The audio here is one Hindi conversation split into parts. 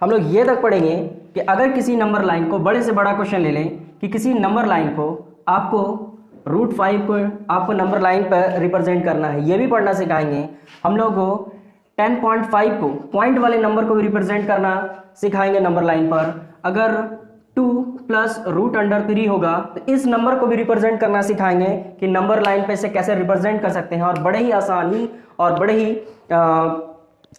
हम लोग ये तक पढ़ेंगे कि अगर किसी नंबर लाइन को, बड़े से बड़ा क्वेश्चन ले लें कि किसी नंबर लाइन को आपको √5 को आपको नंबर लाइन पर रिप्रेजेंट करना है, ये भी पढ़ना सिखाएंगे। हम लोग को 10.5 को पॉइंट वाले नंबर को भी रिप्रेजेंट करना सिखाएंगे नंबर लाइन पर। अगर 2 + √3 होगा तो इस नंबर को भी रिप्रेजेंट करना सिखाएंगे कि नंबर लाइन पे से कैसे रिप्रेजेंट कर सकते हैं, और बड़े ही आसानी और बड़े ही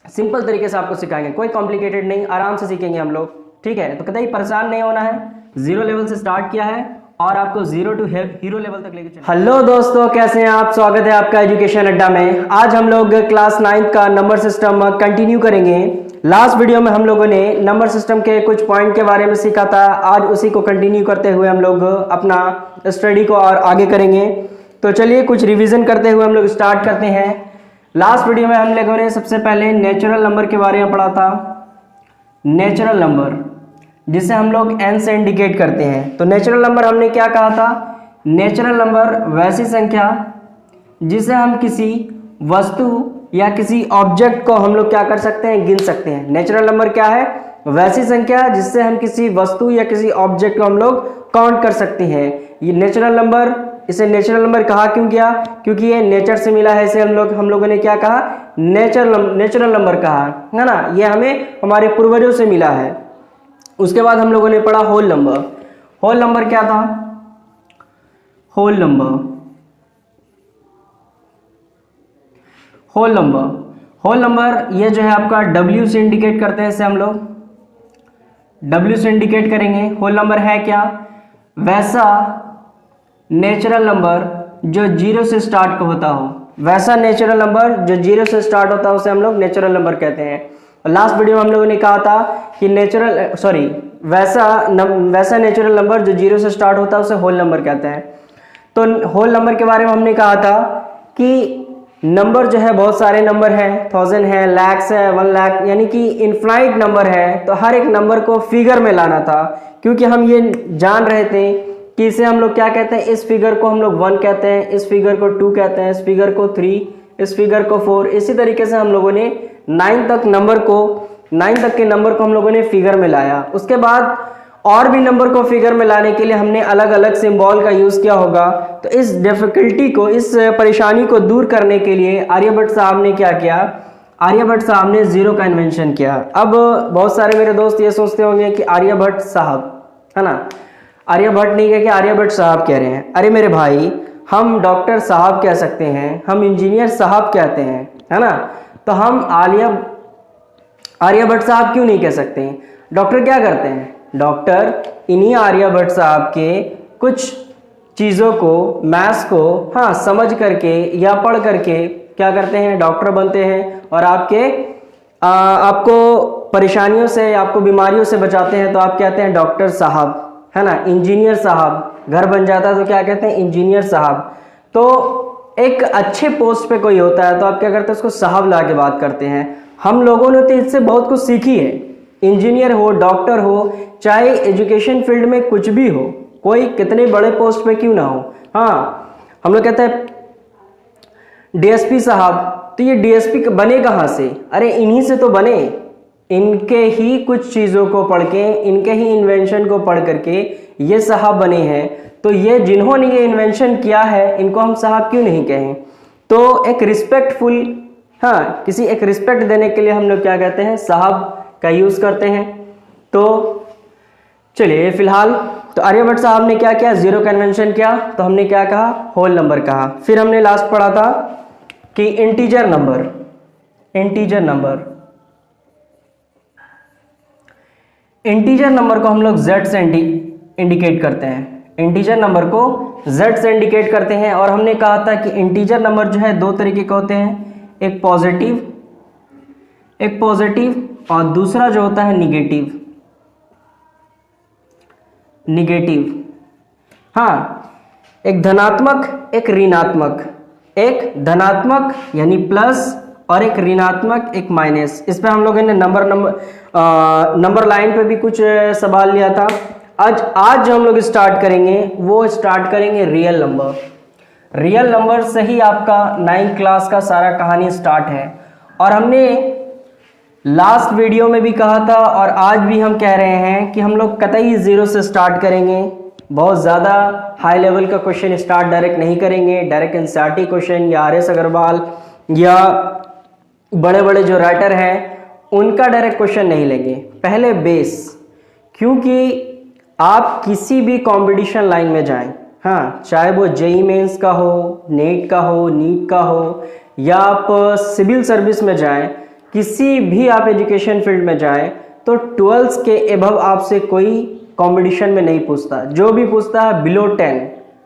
सिंपल तरीके से आपको सिखाएंगे, कोई कॉम्प्लिकेटेड नहीं, आराम से सीखेंगे हम लोग, ठीक है। तो कतई परेशान नहीं होना है, 0 लेवल से स्टार्ट किया है और आपको 0 to हीरो लेवल तक लेके चले। हेलो दोस्तों, कैसे हैं आप? स्वागत है आपका एजुकेशन अड्डा में। आज हम लोग क्लास 9 का नंबर सिस्टम कंटिन्यू करेंगे। लास्ट वीडियो में हम लोगों ने नंबर सिस्टम के कुछ पॉइंट के बारे में सीखा था, आज उसी को कंटिन्यू करते हुए हम लोग अपना स्टडी को और आगे करेंगे। तो चलिए कुछ रिवीजन करते हुए हम लोग स्टार्ट करते हैं। लास्ट वीडियो में हम लोगों ने सबसे पहले नेचुरल नंबर के बारे में पढ़ा था। नेचुरल नंबर जिसे हम लोग n से इंडिकेट करते हैं। तो नेचुरल नंबर हमने क्या कहा था? नेचुरल नंबर वैसी संख्या जिसे हम किसी वस्तु या किसी ऑब्जेक्ट को हम लोग क्या कर सकते हैं, गिन सकते हैं। नेचुरल नंबर क्या है? वैसी संख्या जिससे हम किसी वस्तु या किसी ऑब्जेक्ट को हम लोग काउंट कर सकते हैं। ये नेचुरल नंबर, इसे नेचुरल नंबर कहा क्यों गया? क्योंकि ये नेचर से मिला है। इसे हम लोगों ने क्या कहा? नेचुरल नंबर कहा, है ना। ये हमें हमारे पूर्वजों से मिला है। उसके बाद हम लोगों ने पढ़ा होल नंबर। होल नंबर क्या था? होल नंबर ये जो है आपका W से इंडिकेट करते हैं। इसे हम लोग W से इंडिकेट करेंगे। होल नंबर है क्या? वैसा नेचुरल नंबर जो 0 से स्टार्ट होता हो। वैसा नेचुरल नंबर जो 0 से स्टार्ट होता है उसे हम लोग नेचुरल नंबर कहते हैं। और लास्ट वीडियो में हम लोगों ने कहा था कि वैसा नेचुरल नंबर जो 0 से स्टार्ट होता है उसे होल नंबर कहते हैं। तो होल नंबर के बारे में हमने कहा था कि नंबर जो है बहुत सारे नंबर हैं, 1000 है, लैक्स है, 1 लाख, यानी कि इनफाइनाइट नंबर है। तो हर एक नंबर को फिगर में लाना था, क्योंकि हम ये जान रहे थे कि इसे हम लोग क्या कहते हैं, इस फिगर को हम लोग 1 कहते हैं, इस फिगर को 2 कहते हैं, इस फिगर को 3, इस फिगर को 4। इसी तरीके से हम लोगों ने 9 तक के नंबर को हम लोगों ने फिगर में लाया। उसके बाद और भी नंबर को फिगर में लाने के लिए हमने अलग अलग सिंबल का यूज किया होगा। तो इस डिफिकल्टी को, इस परेशानी को दूर करने के लिए आर्यभट्ट साहब ने क्या किया? आर्यभट्ट साहब ने 0 का इन्वेंशन किया। अब बहुत सारे मेरे दोस्त ये सोचते होंगे कि आर्यभट्ट साहब, है ना, आर्यभट्ट नहीं कह के आर्यभट्ट साहब कह रहे हैं। अरे मेरे भाई, हम डॉक्टर साहब कह सकते हैं, हम इंजीनियर साहब कहते हैं, है ना। तो हम आर्यभट्ट साहब क्यों नहीं कह सकते? डॉक्टर क्या करते हैं? डॉक्टर इन्हीं आर्यभट्ट साहब के कुछ चीज़ों को, मैथ्स को समझ करके या पढ़ करके क्या करते हैं? डॉक्टर बनते हैं और आपको परेशानियों से, आपको बीमारियों से बचाते हैं। तो आप कहते हैं डॉक्टर साहब, है ना। इंजीनियर साहब, घर बन जाता है तो क्या कहते हैं? इंजीनियर साहब। तो एक अच्छे पोस्ट पे कोई होता है तो आप क्या करते हैं? उसको साहब ला के बात करते हैं। हम लोगों ने तो इससे बहुत कुछ सीखी है। इंजीनियर हो, डॉक्टर हो, चाहे एजुकेशन फील्ड में कुछ भी हो, कोई कितने बड़े पोस्ट पे क्यों ना हो, हम लोग कहते हैं डीएसपी साहब। तो ये डीएसपी बने कहाँ से? अरे इन्हीं से तो बने। इनके ही कुछ चीज़ों को पढ़ के, इनके ही इन्वेंशन को पढ़ करके ये साहब बने हैं। तो ये जिन्होंने ये इन्वेंशन किया है, इनको हम साहब क्यों नहीं कहें? तो एक रिस्पेक्टफुल, किसी एक रिस्पेक्ट देने के लिए हम लोग क्या कहते हैं? साहब का यूज करते हैं। तो चलिए फिलहाल, तो आर्यभट्ट साहब ने क्या किया? 0 का इन्वेंशन किया। तो हमने क्या कहा? होल नंबर कहा। फिर हमने लास्ट पढ़ा था कि इंटीजर नंबर को हम लोग Z से इंडिकेट करते हैं। इंटीजर नंबर को Z से इंडिकेट करते हैं। और हमने कहा था कि इंटीजर नंबर जो है 2 तरीके के होते हैं, एक पॉजिटिव और दूसरा जो होता है निगेटिव। एक धनात्मक, एक ऋणात्मक। एक धनात्मक यानी प्लस और एक ऋणात्मक, एक माइनस। इस पे हम लोगों ने नंबर लाइन पे भी कुछ सवाल लिया था। आज जो हम लोग स्टार्ट करेंगे वो रियल नंबर। रियल नंबर से ही आपका 9th क्लास का सारा कहानी स्टार्ट है। और हमने लास्ट वीडियो में भी कहा था और आज भी हम कह रहे हैं कि हम लोग कतई ज़ीरो से स्टार्ट करेंगे। बहुत ज़्यादा हाई लेवल का क्वेश्चन स्टार्ट डायरेक्ट नहीं करेंगे। डायरेक्ट एनसीईआरटी क्वेश्चन या आर एस अग्रवाल या बड़े बड़े जो राइटर हैं उनका डायरेक्ट क्वेश्चन नहीं लेंगे, पहले बेस। क्योंकि आप किसी भी कंपटीशन लाइन में जाएं, हाँ, चाहे वो जेईई मेंस का हो, नेट का हो, नीट का हो, या आप सिविल सर्विस में जाएं, किसी भी आप एजुकेशन फील्ड में जाएं, तो 12th के एबव आपसे कोई कंपटीशन में नहीं पूछता। जो भी पूछता है बिलो 10,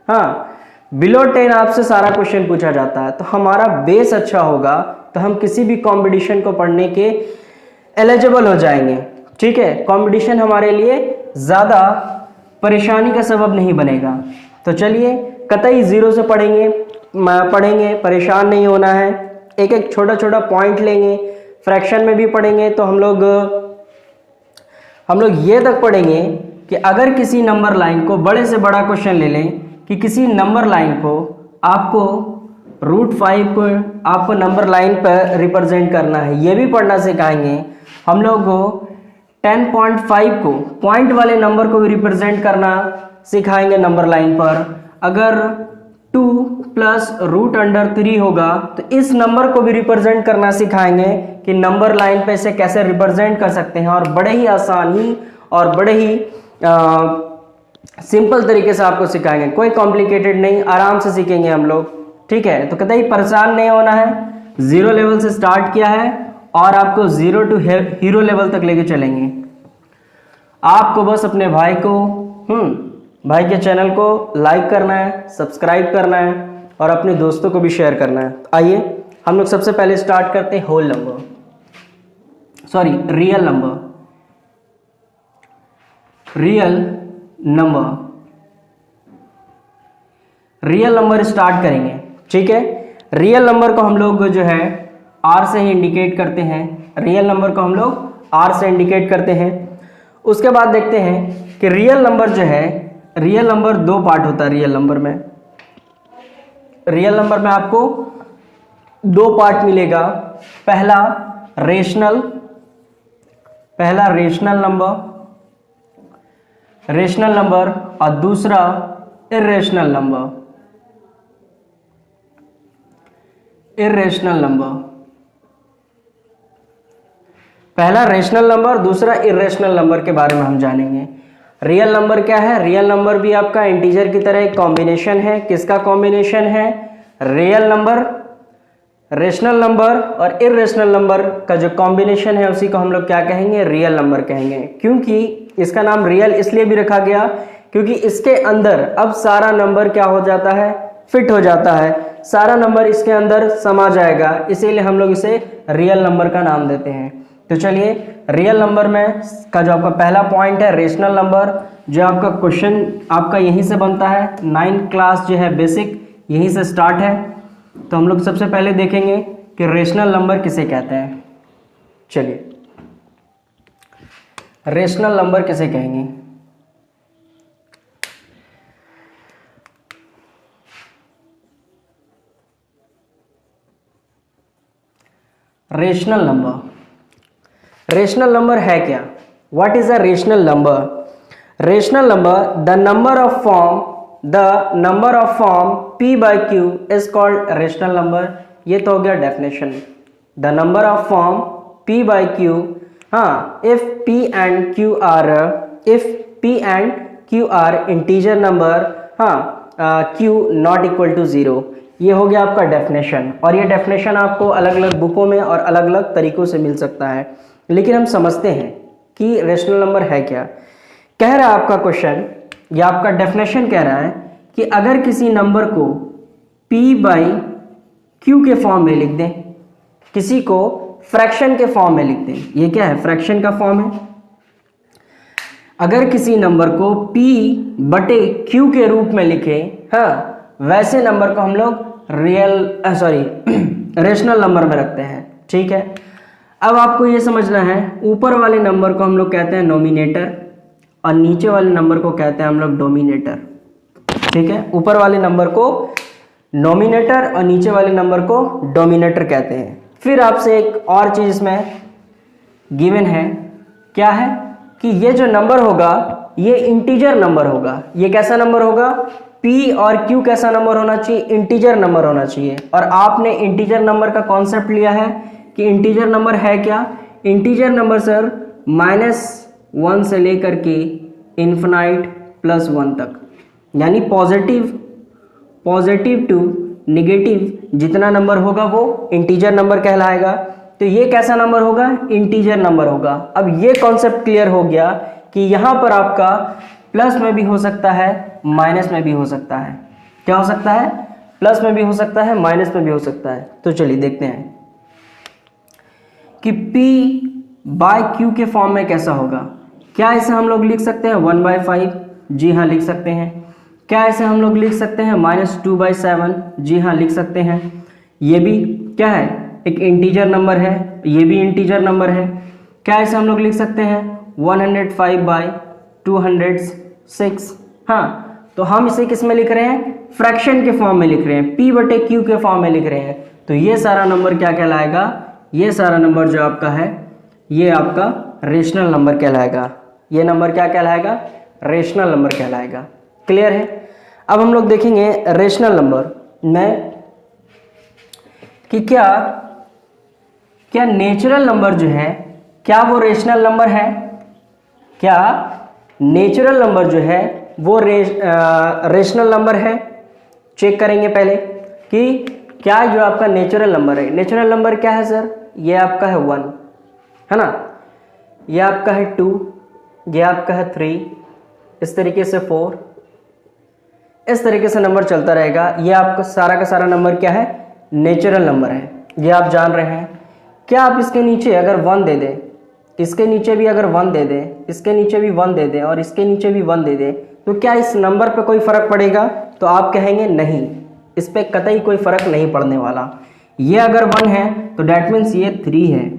हाँ, बिलो 10 आपसे सारा क्वेश्चन पूछा जाता है। तो हमारा बेस अच्छा होगा तो हम किसी भी कंपटीशन को पढ़ने के एलिजिबल हो जाएंगे। ठीक है, कंपटीशन हमारे लिए ज़्यादा परेशानी का सबब नहीं बनेगा। तो चलिए कतई ज़ीरो से पढ़ेंगे, परेशान नहीं होना है। एक एक छोटा छोटा पॉइंट लेंगे। फ्रैक्शन में भी पढ़ेंगे तो हम लोग ये तक पढ़ेंगे कि अगर किसी नंबर लाइन को बड़े से बड़ा क्वेश्चन ले लें कि किसी नंबर लाइन को आपको √5 को आपको नंबर लाइन पर रिप्रेजेंट करना है, ये भी पढ़ना सिखाएंगे। हम लोग को 10.5 को पॉइंट वाले नंबर को भी रिप्रेजेंट करना सिखाएंगे नंबर लाइन पर। अगर 2 + √3 होगा तो इस नंबर को भी रिप्रेजेंट करना सिखाएंगे कि नंबर लाइन पे इसे कैसे रिप्रेजेंट कर सकते हैं, और बड़े ही आसानी और बड़े ही सिंपल तरीके से आपको सिखाएंगे। कोई कॉम्प्लिकेटेड नहीं, आराम से सीखेंगे हम लोग। ठीक है, तो कतई परेशान नहीं होना है। 0 लेवल से स्टार्ट किया है और आपको 0 to हीरो लेवल तक लेके चलेंगे। आपको बस अपने भाई के चैनल को लाइक करना है, सब्सक्राइब करना है और अपने दोस्तों को भी शेयर करना है। आइए हम लोग सबसे पहले स्टार्ट करते हैं रियल नंबर स्टार्ट करेंगे। ठीक है, रियल नंबर को हम लोग जो है आर से ही इंडिकेट करते हैं। रियल नंबर को हम लोग आर से इंडिकेट करते हैं। उसके बाद देखते हैं कि रियल नंबर जो है, रियल नंबर 2 पार्ट होता है। रियल नंबर में आपको 2 पार्ट मिलेगा। पहला रेशनल नंबर और दूसरा इर्रेशनल नंबर। पहला रेशनल नंबर, दूसरा इर्रेशनल नंबर के बारे में हम जानेंगे। रियल नंबर क्या है? रियल नंबर भी आपका इंटीजर की तरह एक कॉम्बिनेशन है। किसका कॉम्बिनेशन है? रियल नंबर, रेशनल नंबर और इर्रेशनल नंबर का जो कॉम्बिनेशन है उसी को हम लोग क्या कहेंगे? रियल नंबर कहेंगे। क्योंकि इसका नाम रियल इसलिए भी रखा गया क्योंकि इसके अंदर अब सारा नंबर क्या हो जाता है? फिट हो जाता है, सारा नंबर इसके अंदर समा जाएगा, इसीलिए हम लोग इसे रियल नंबर का नाम देते हैं। तो चलिए रियल नंबर में का जो आपका पहला पॉइंट है रेशनल नंबर, जो आपका क्वेश्चन आपका यहीं से बनता है। 9th क्लास जो है बेसिक यहीं से स्टार्ट है। तो हम लोग सबसे पहले देखेंगे कि रेशनल नंबर किसे कहते हैं। चलिए रेशनल नंबर किसे कहेंगे? रेशनल नंबर है क्या? What is a rational number? Rational number the number of form p/q is called rational number. ये तो हो गया definition. The number of form p/q, हाँ, if p and q are integer number, हाँ, q नॉट इक्वल टू 0। ये हो गया आपका डेफिनेशन। और ये डेफिनेशन आपको अलग अलग बुकों में और अलग अलग तरीकों से मिल सकता है, लेकिन हम समझते हैं कि रेशनल नंबर है क्या। कह रहा है आपका क्वेश्चन या आपका डेफिनेशन कह रहा है कि अगर किसी नंबर को p/q के फॉर्म में लिख दें, किसी को फ्रैक्शन के फॉर्म में लिख दें। ये क्या है? फ्रैक्शन का फॉर्म है। अगर किसी नंबर को p/q के रूप में लिखे, हाँ, वैसे नंबर को हम लोग रेशनल नंबर में रखते हैं। ठीक है, अब आपको ये समझना है, ऊपर वाले नंबर को हम लोग कहते हैं नोमिनेटर और नीचे वाले नंबर को कहते हैं हम लोग डोमिनेटर। ठीक है, ऊपर वाले नंबर को नोमिनेटर और नीचे वाले नंबर को डोमिनेटर कहते हैं। फिर आपसे एक और चीज इसमें गिवन है क्या है कि ये जो नंबर होगा ये इंटीजर नंबर होगा। ये कैसा नंबर होगा? P और Q कैसा नंबर होना चाहिए? इंटीजर नंबर होना चाहिए। और आपने इंटीजर नंबर का कॉन्सेप्ट लिया है कि इंटीजर नंबर है क्या? इंटीजर नंबर सर -1 से लेकर के इन्फिनाइट +1 तक, यानी पॉजिटिव टू नेगेटिव जितना नंबर होगा वो इंटीजर नंबर कहलाएगा। तो ये कैसा नंबर होगा? इंटीजर नंबर होगा। अब ये कॉन्सेप्ट क्लियर हो गया कि यहाँ पर आपका प्लस में भी हो सकता है, माइनस में भी हो सकता है। क्या हो सकता है? प्लस में भी हो सकता है, माइनस में भी हो सकता है। तो चलिए देखते हैं कि P/Q के फॉर्म में कैसा होगा। क्या इसे हम लोग लिख सकते हैं 1/5? जी हाँ लिख सकते हैं। क्या इसे हम लोग लिख सकते हैं -2/7? जी हाँ लिख सकते हैं। ये भी क्या है? एक इंटीजर नंबर है, ये भी इंटीजर नंबर है। क्या इसे हम लोग लिख सकते हैं 105/206? हाँ, तो हम इसे किस में लिख रहे हैं? फ्रैक्शन के फॉर्म में लिख रहे हैं, P/Q के फॉर्म में लिख रहे हैं। तो ये सारा नंबर क्या कहलाएगा? ये सारा नंबर जो आपका है ये आपका रेशनल नंबर कहलाएगा। ये नंबर क्या कहलाएगा? रेशनल नंबर कहलाएगा। क्लियर है? अब हम लोग देखेंगे रेशनल नंबर में कि क्या नेचुरल नंबर जो है क्या वो रेशनल नंबर है? क्या नेचुरल नंबर जो है वो रेशनल नंबर है? चेक करेंगे पहले कि क्या जो आपका नेचुरल नंबर है। नेचुरल नंबर क्या है सर? ये आपका है 1, है ना, ये आपका है 2, ये आपका है 3, इस तरीके से 4, इस तरीके से नंबर चलता रहेगा। ये आपका सारा का सारा नंबर क्या है? नेचुरल नंबर है। ये आप जान रहे हैं। क्या आप इसके नीचे अगर 1 दे दें, इसके नीचे भी अगर 1 दे दें, इसके नीचे भी 1 दे दें और इसके नीचे भी 1 दे दें, तो क्या इस नंबर पे कोई फ़र्क पड़ेगा? तो आप कहेंगे नहीं, इस पे कतई कोई फ़र्क नहीं पड़ने वाला। ये अगर 1 है तो डैट मीन्स ये 3 है।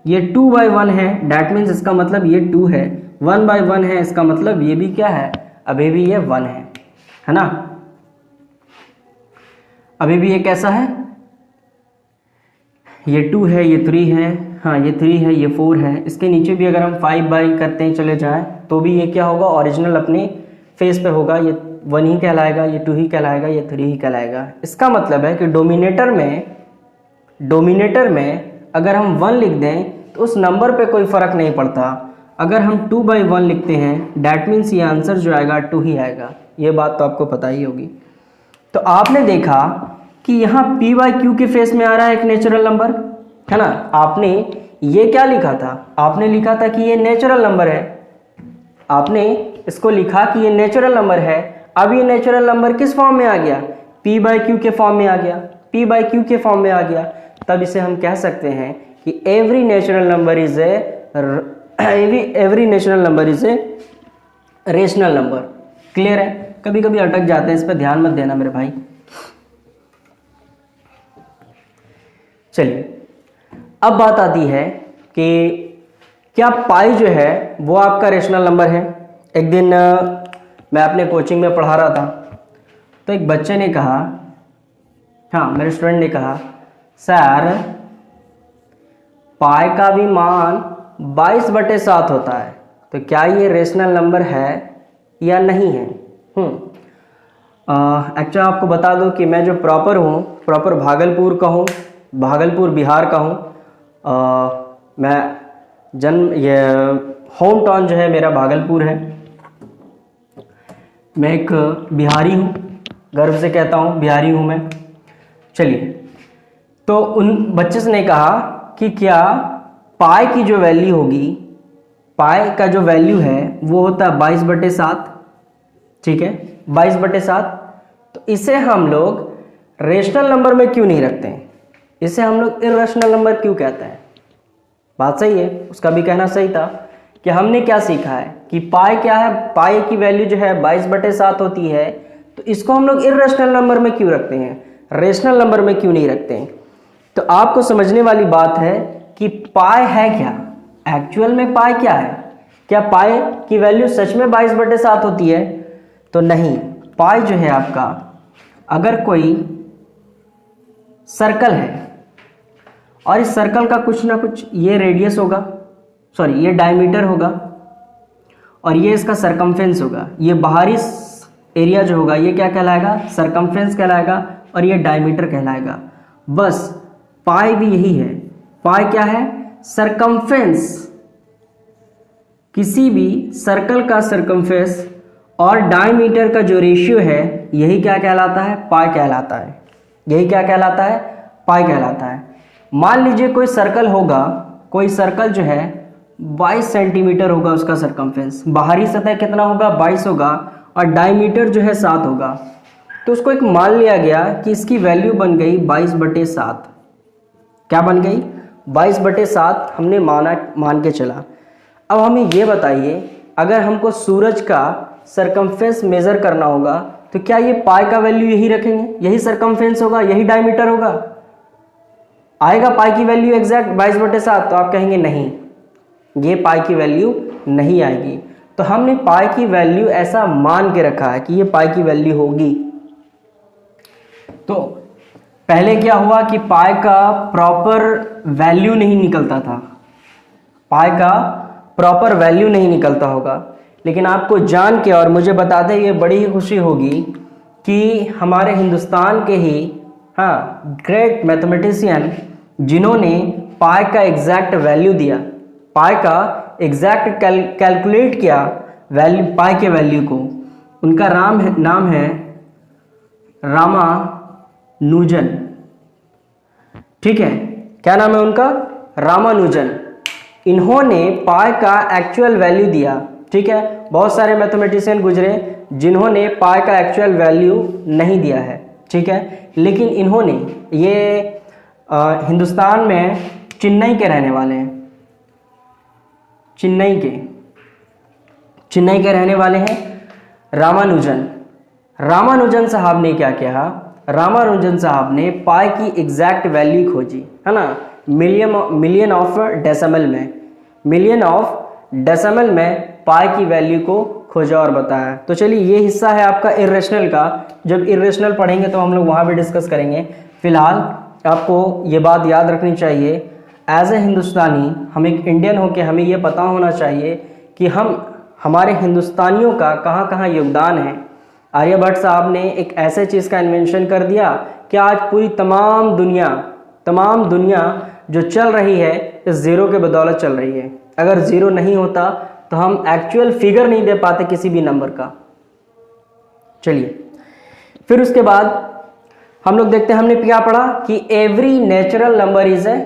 ये 2/1 है, डैट मीन्स इसका मतलब ये 2 है। 1/1 है, इसका मतलब ये भी क्या है? अभी भी ये 1 है ना। अभी भी ये कैसा है? ये 2 है, ये 3 है, हाँ ये 3 है, ये 4 है। इसके नीचे भी अगर हम 5/, करते हैं चले जाएं तो भी ये क्या होगा? ओरिजिनल अपने फेस पे होगा। ये 1 ही कहलाएगा, ये 2 ही कहलाएगा, ये 3 ही कहलाएगा। इसका मतलब है कि डोमिनेटर में अगर हम 1 लिख दें तो उस नंबर पे कोई फ़र्क नहीं पड़ता। अगर हम 2/1 लिखते हैं डैट मीन्स ये आंसर जो आएगा 2 ही आएगा। ये बात तो आपको पता ही होगी। तो आपने देखा कि यहाँ P/Q के फेस में आ रहा है एक नेचुरल नंबर, है ना। आपने ये क्या लिखा था? आपने लिखा था कि ये नेचुरल नंबर है। आपने इसको लिखा कि ये नेचुरल नंबर है। अब ये नेचुरल नंबर किस फॉर्म में आ गया? P/Q के फॉर्म में आ गया। P/Q के फॉर्म में आ गया, तब इसे हम कह सकते हैं कि every natural number is a rational number. Clear है? कभी कभी अटक जाते हैं, इस पर ध्यान मत देना मेरे भाई। चलिए अब बात आती है कि क्या पाई जो है वो आपका रेशनल नंबर है। एक दिन मैं अपने कोचिंग में पढ़ा रहा था तो एक बच्चे ने कहा, हाँ मेरे स्टूडेंट ने कहा, सर पाई का भी मान 22/7 होता है, तो क्या ये रेशनल नंबर है या नहीं है? एक्चुअली आपको बता दूं कि मैं जो प्रॉपर भागलपुर का हूँ, भागलपुर बिहार का हूँ। मैं ये होम टाउन जो है मेरा भागलपुर है। मैं एक बिहारी हूँ, गर्व से कहता हूँ बिहारी हूँ मैं। चलिए, तो उन बच्चे से ने कहा कि क्या पाई की जो वैल्यू होगी, पाई का जो वैल्यू है वो होता है 22/7, ठीक है 22/7। तो इसे हम लोग रेशनल नंबर में क्यों नहीं रखते हैं? इसे हम लोग इर्रेशनल नंबर क्यों कहते हैं? बात सही है, उसका भी कहना सही था कि हमने क्या सीखा है कि पाई क्या है, पाई की वैल्यू जो है 22/7 होती है। तो इसको हम लोग इर्रेशनल नंबर में क्यों रखते हैं, रेशनल नंबर में क्यों नहीं रखते हैं? तो आपको समझने वाली बात है कि पाई है क्या, एक्चुअल में पाई क्या है। क्या पाई की वैल्यू सच में 22/7 होती है? तो नहीं। पाई जो है आपका, अगर कोई सर्कल है और इस सर्कल का कुछ ना कुछ ये रेडियस होगा, सॉरी ये डायमीटर होगा और ये इसका सरकमफेरेंस होगा। ये बाहरी एरिया जो होगा ये क्या कहलाएगा, सरकमफेरेंस कहलाएगा और ये डायमीटर कहलाएगा। बस पाई भी यही है। पाई क्या है, सरकमफेरेंस, किसी भी सर्कल का सरकमफेरेंस और डायमीटर का जो रेशियो है यही क्या कहलाता है, पाई कहलाता है। यही क्या कहलाता है, पाई कहलाता है। मान लीजिए कोई सर्कल होगा, कोई सर्कल जो है 22 सेंटीमीटर होगा उसका सरकमफेरेंस, बाहरी सतह कितना होगा 22 होगा और डायमीटर जो है 7 होगा। तो उसको एक मान लिया गया कि इसकी वैल्यू बन गई 22/7। क्या बन गई, 22/7 हमने मान के चला। अब हमें ये बताइए, अगर हमको सूरज का सरकमफेरेंस मेज़र करना होगा तो क्या ये पाई का वैल्यू यही रखेंगे, यही सरकमफेरेंस होगा, यही डायमीटर होगा, आएगा पाई की वैल्यू एग्जैक्ट 22/7? तो आप कहेंगे नहीं, ये पाई की वैल्यू नहीं आएगी। तो हमने पाई की वैल्यू ऐसा मान के रखा है कि ये पाई की वैल्यू होगी। तो पहले क्या हुआ कि पाई का प्रॉपर वैल्यू नहीं निकलता था, पाई का प्रॉपर वैल्यू नहीं निकलता होगा। लेकिन आपको जान के और मुझे बताते ये बड़ी ही खुशी होगी कि हमारे हिंदुस्तान के ही ग्रेट मैथमेटिशियन जिन्होंने पाई का एग्जैक्ट वैल्यू दिया, पाई का एग्जैक्ट कैलकुलेट किया वैल्यू, पाई के वैल्यू को, उनका नाम है रामानुजन। ठीक है, क्या नाम है उनका, रामानुजन। इन्होंने पाई का एक्चुअल वैल्यू दिया। ठीक है, बहुत सारे मैथमेटिशियन गुजरे जिन्होंने पाई का एक्चुअल वैल्यू नहीं दिया है। ठीक है, लेकिन इन्होंने ये हिंदुस्तान में चेन्नई के रहने वाले हैं, चेन्नई के रहने वाले हैं रामानुजन साहब ने क्या किया, रामानुजन साहब ने पाई की एग्जैक्ट वैल्यू खोजी, है ना, मिलियन ऑफ डेसिमल में पाई की वैल्यू को खोजा और बताया। तो चलिए ये हिस्सा है आपका इर्रेशनल का, जब इर्रेशनल पढ़ेंगे तो हम लोग वहाँ भी डिस्कस करेंगे। फिलहाल आपको ये बात याद रखनी चाहिए, एज ए हिंदुस्तानी, हम एक इंडियन होकर हमें ये पता होना चाहिए कि हमारे हिंदुस्तानियों का कहाँ कहाँ योगदान है। आर्यभट्ट साहब ने एक ऐसे चीज़ का इन्वेंशन कर दिया कि आज पूरी तमाम दुनिया जो चल रही है इस ज़ीरो के बदौलत चल रही है। अगर ज़ीरो नहीं होता तो हम एक्चुअल फिगर नहीं दे पाते किसी भी नंबर का। चलिए फिर उसके बाद हम लोग देखते हैं, हमने क्या पढ़ा कि every natural number is a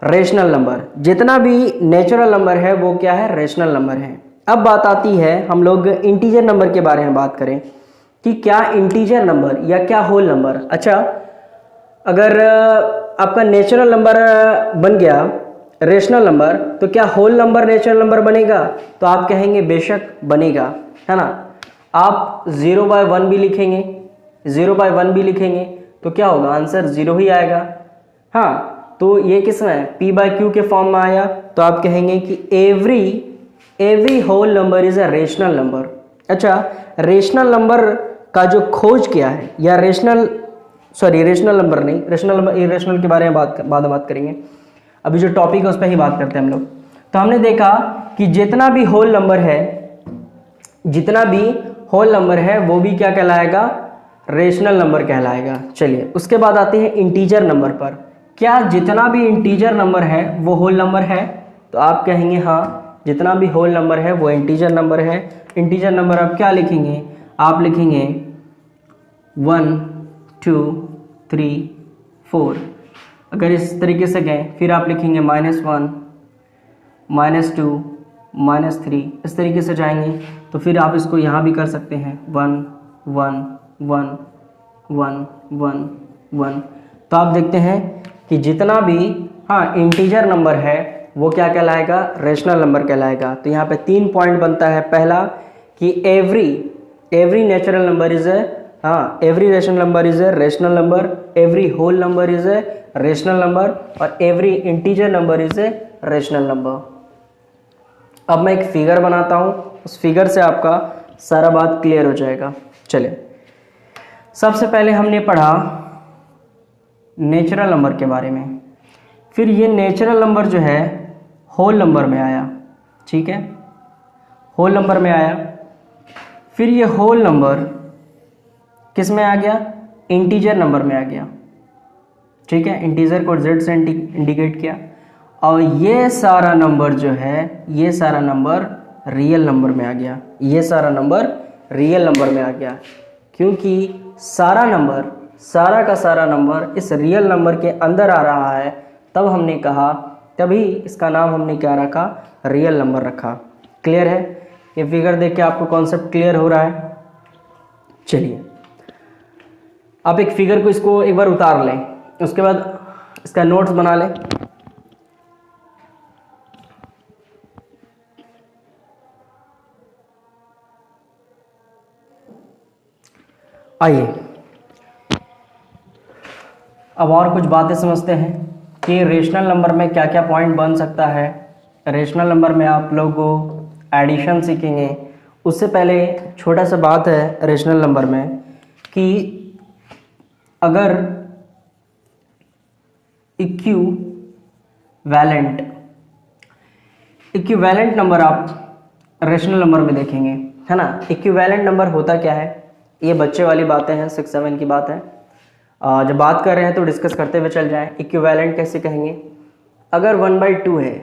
rational number. जितना भी नेचुरल नंबर है वो क्या है, रेशनल नंबर है। अब बात आती है, हम लोग इंटीजर नंबर के बारे में बात करें कि क्या इंटीजर नंबर या क्या होल नंबर। अच्छा, अगर आपका नेचुरल नंबर बन गया रेशनल नंबर, तो क्या होल नंबर नेचुरल नंबर बनेगा? तो आप कहेंगे बेशक बनेगा, है ना। आप 0/1 भी लिखेंगे तो क्या होगा, आंसर 0 ही आएगा। तो ये किस में, P/Q के फॉर्म में आया, तो आप कहेंगे कि every whole number is a rational number. अच्छा, रेशनल नंबर का जो खोज किया है, या रेशनल नंबर नहीं, रेशनल नंबर इरेशनल के बारे में बाद में बात करेंगे। अभी जो टॉपिक है उस पर ही बात करते हैं हम लोग। तो हमने देखा कि जितना भी होल नंबर है वो भी क्या कहलाएगा, रेशनल नंबर कहलाएगा। चलिए उसके बाद आते हैं इंटीजर नंबर पर। क्या जितना भी इंटीजर नंबर है वो होल नंबर है? तो आप कहेंगे हाँ, जितना भी होल नंबर है वो इंटीजर नंबर है। इंटीजर नंबर आप क्या लिखेंगे, आप लिखेंगे 1 2 3 4। अगर इस तरीके से गए फिर आप लिखेंगे -1 -2 -3, इस तरीके से जाएंगे। तो फिर आप इसको यहाँ भी कर सकते हैं 1 1 1 1 1 1। तो आप देखते हैं कि जितना भी इंटीजर नंबर है वो क्या कहलाएगा, रेशनल नंबर कहलाएगा। तो यहाँ पे 3 पॉइंट बनता है। पहला कि every natural number is every rational number is a rational number, every whole number is a rational number, और every integer number is a rational number. अब मैं एक फिगर बनाता हूँ, उस फिगर से आपका सारा बात क्लियर हो जाएगा। चलिए सबसे पहले हमने पढ़ा नेचुरल नंबर के बारे में। फिर ये नेचुरल नंबर जो है होल नंबर में आया, ठीक है, होल नंबर में आया। फिर ये होल नंबर किस में आ गया, इंटीजर नंबर में आ गया, ठीक है, इंटीजर को जेड से इंडिकेट किया। और ये सारा नंबर जो है, ये सारा नंबर रियल नंबर में आ गया, ये सारा नंबर रियल नंबर में आ गया, क्योंकि सारा नंबर, सारा का सारा नंबर इस रियल नंबर के अंदर आ रहा है, तब हमने कहा, तभी इसका नाम हमने क्या रखा, रियल नंबर रखा। क्लियर है? ये फिगर देख के आपको कॉन्सेप्ट क्लियर हो रहा है? चलिए आप एक फिगर को, इसको एक बार उतार लें, उसके बाद इसका नोट्स बना लें। आइए अब और कुछ बातें समझते हैं कि रेशनल नंबर में क्या क्या पॉइंट बन सकता है। रेशनल नंबर में आप लोग को एडिशन सीखेंगे। उससे पहले छोटा सा बात है रेशनल नंबर में कि अगर इक्विवेलेंट नंबर आप रेशनल नंबर में देखेंगे, है ना। इक्विवेलेंट नंबर होता क्या है, ये बच्चे वाली बातें हैं, 6-7 की बात है। जब बात कर रहे हैं तो डिस्कस करते हुए चल जाएं। इक्विवेलेंट कैसे कहेंगे, अगर 1/2 है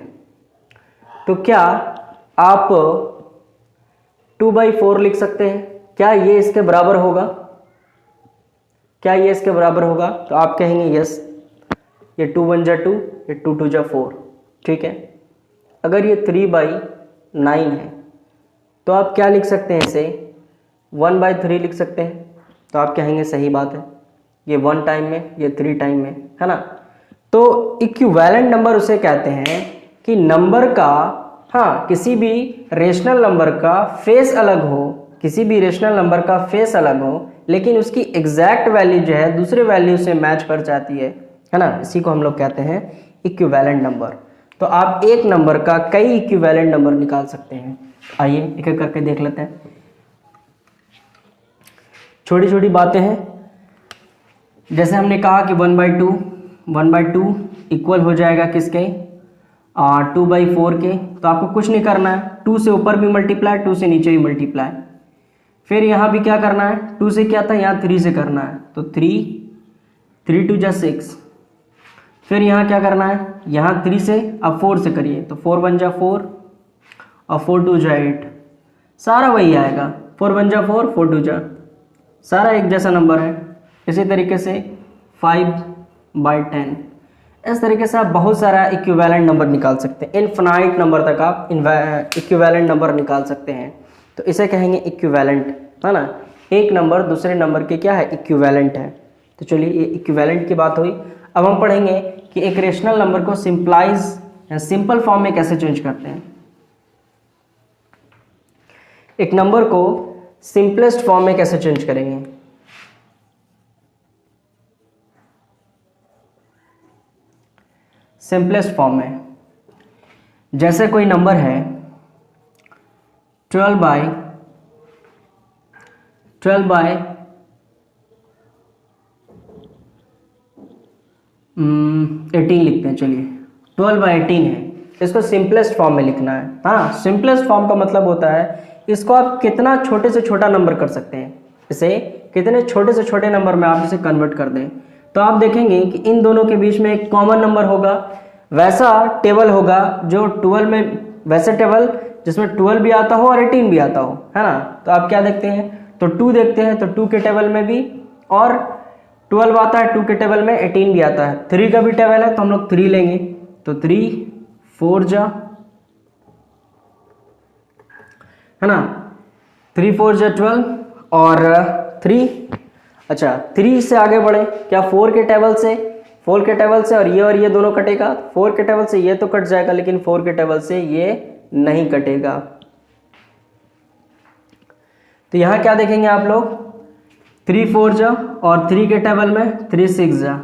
तो क्या आप 2/4 लिख सकते हैं? क्या ये इसके बराबर होगा? क्या ये इसके बराबर होगा? तो आप कहेंगे यस, ये 2 1 जा 2, ये 2 2 जा 4, ठीक है। अगर ये 3/9 है तो आप क्या लिख सकते हैं, इसे 1/3 लिख सकते हैं। तो आप कहेंगे सही बात है, ये 1 टाइम में, ये 3 टाइम में, है ना। तो इक्विवेलेंट नंबर उसे कहते हैं कि नंबर का, हाँ, किसी भी रेशनल नंबर का फेस अलग हो, किसी भी रेशनल नंबर का फेस अलग हो, लेकिन उसकी एग्जैक्ट वैल्यू जो है दूसरे वैल्यू से मैच कर जाती है ना। इसी को हम लोग कहते हैं इक्विवेलेंट नंबर। तो आप एक नंबर का कई इक्विवेलेंट नंबर निकाल सकते हैं। आइए एक एक करके देख लेते हैं। छोटी छोटी बातें हैं, जैसे हमने कहा कि 1/2 इक्वल हो जाएगा किसके, 2/4 के। तो आपको कुछ नहीं करना है, 2 से ऊपर भी मल्टीप्लाई, 2 से नीचे भी मल्टीप्लाई। फिर यहाँ भी क्या करना है, 2 से क्या था, यहाँ 3 से करना है, तो 3 2 जा 6। फिर यहाँ क्या करना है, यहाँ 3 से, अब 4 से करिए, तो 4 1 जा 4 और 4 2 जा 8, सारा वही आएगा, 4 1 जा 4, 4 2 जा, सारा एक जैसा नंबर है। इसी तरीके से 5/10। इस तरीके से आप बहुत सारा इक्विवेलेंट नंबर निकाल सकते हैं, इनफिनाइट नंबर तक आप इक्विवेलेंट नंबर निकाल सकते हैं। तो इसे कहेंगे इक्विवेलेंट, है ना। एक नंबर दूसरे नंबर के क्या है, इक्विवेलेंट है। तो चलिए ये इक्विवेलेंट की बात हुई। अब हम पढ़ेंगे कि एक रेशनल नंबर को सिंपलाइज या सिंपल फॉर्म में कैसे चेंज करते हैं। एक नंबर को सिंपलेस्ट फॉर्म में कैसे चेंज करेंगे। सिंपलेस्ट फॉर्म में, जैसे कोई नंबर है 12/18 लिखते हैं। चलिए 12/18 है, इसको सिंपलेस्ट फॉर्म में लिखना है। हाँ, सिंपलेस्ट फॉर्म का मतलब होता है इसको आप कितना छोटे से छोटा नंबर कर सकते हैं, इसे कितने छोटे से छोटे नंबर में आप इसे कन्वर्ट कर दें। तो आप देखेंगे कि इन दोनों के बीच में एक कॉमन नंबर होगा, वैसा टेबल होगा जो 12 में, वैसे टेबल जिसमें 12 भी आता हो और 18 भी आता हो, है ना। तो आप क्या देखते हैं, तो 2 देखते हैं, तो 2 के टेबल में भी और 12 आता है, 2 के टेबल में 18 भी आता है। 3 का भी टेबल है तो हम लोग 3 लेंगे, तो 3 4 जा, है ना, 3 4 जा 12 और 3। अच्छा 3 से आगे बढ़े, क्या 4 के टेबल से और ये दोनों कटेगा। 4 के टेबल से ये तो कट जाएगा, लेकिन 4 के टेबल से ये नहीं कटेगा। तो यहां क्या देखेंगे आप लोग, 3 4 जा और 3 के टेबल में 3 6 जा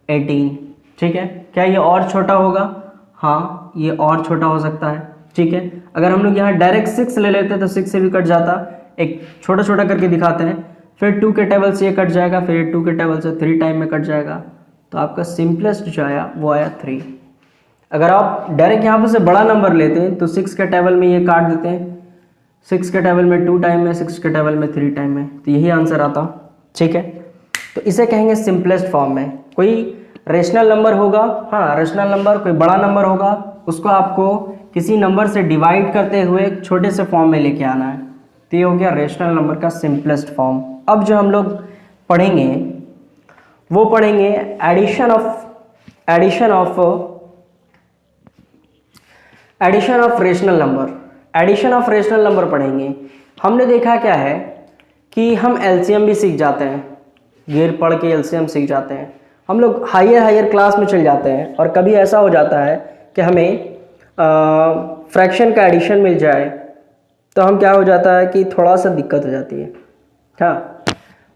18, ठीक है। क्या ये और छोटा होगा, हाँ ये और छोटा हो सकता है, ठीक है। अगर हम लोग यहाँ डायरेक्ट 6 ले लेते तो 6 से भी कट जाता, एक छोटा छोटा करके दिखाते हैं। फिर 2 के टेबल से ये कट जाएगा, फिर 2 के टेबल से 3 टाइम में कट जाएगा। तो आपका सिंपलेस्ट जो आया वो आया 3, अगर आप डायरेक्ट यहाँ पर से बड़ा नंबर लेते हैं तो 6 के टेबल में ये काट देते हैं, 6 के टेबल में 2 टाइम है, 6 के टेबल में 3 टाइम है, तो यही आंसर आता। ठीक है, तो इसे कहेंगे सिंपलेस्ट फॉर्म में। कोई रेशनल नंबर होगा, हाँ रेशनल नंबर, कोई बड़ा नंबर होगा, उसको आपको किसी नंबर से डिवाइड करते हुए एक छोटे से फॉर्म में लेके आना है, तो ये हो गया रेशनल नंबर का सिंपलेस्ट फॉर्म। अब जो हम लोग पढ़ेंगे वो पढ़ेंगे addition of rational number. Addition of rational number पढ़ेंगे। हमने देखा क्या है कि हम एलसीएम भी सीख जाते हैं, गिर पढ़ के एलसीएम सीख जाते हैं, हम लोग हायर क्लास में चल जाते हैं, और कभी ऐसा हो जाता है कि हमें फ्रैक्शन का एडिशन मिल जाए तो हम क्या हो जाता है कि थोड़ा सा दिक्कत हो जाती है। हाँ,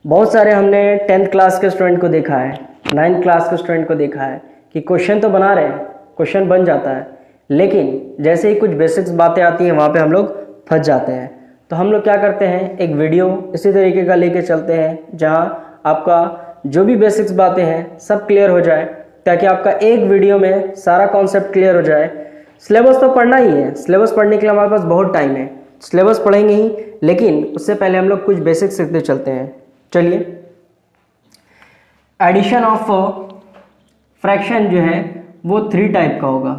बहुत सारे हमने 10th क्लास के स्टूडेंट को देखा है, 9th क्लास के स्टूडेंट को देखा है कि क्वेश्चन तो बना रहे हैं, क्वेश्चन बन जाता है, लेकिन जैसे ही कुछ बेसिक्स बातें आती हैं वहाँ पे हम लोग फंस जाते हैं। तो हम लोग क्या करते हैं, एक वीडियो इसी तरीके का लेके चलते हैं जहाँ आपका जो भी बेसिक्स बातें हैं सब क्लियर हो जाए, ताकि आपका एक वीडियो में सारा कॉन्सेप्ट क्लियर हो जाए। सिलेबस तो पढ़ना ही है, सिलेबस पढ़ने के लिए हमारे पास बहुत टाइम है, सिलेबस पढ़ेंगे ही, लेकिन उससे पहले हम लोग कुछ बेसिक्स सीखते चलते हैं। चलिए, एडिशन ऑफ फ्रैक्शन जो है वो 3 टाइप का होगा।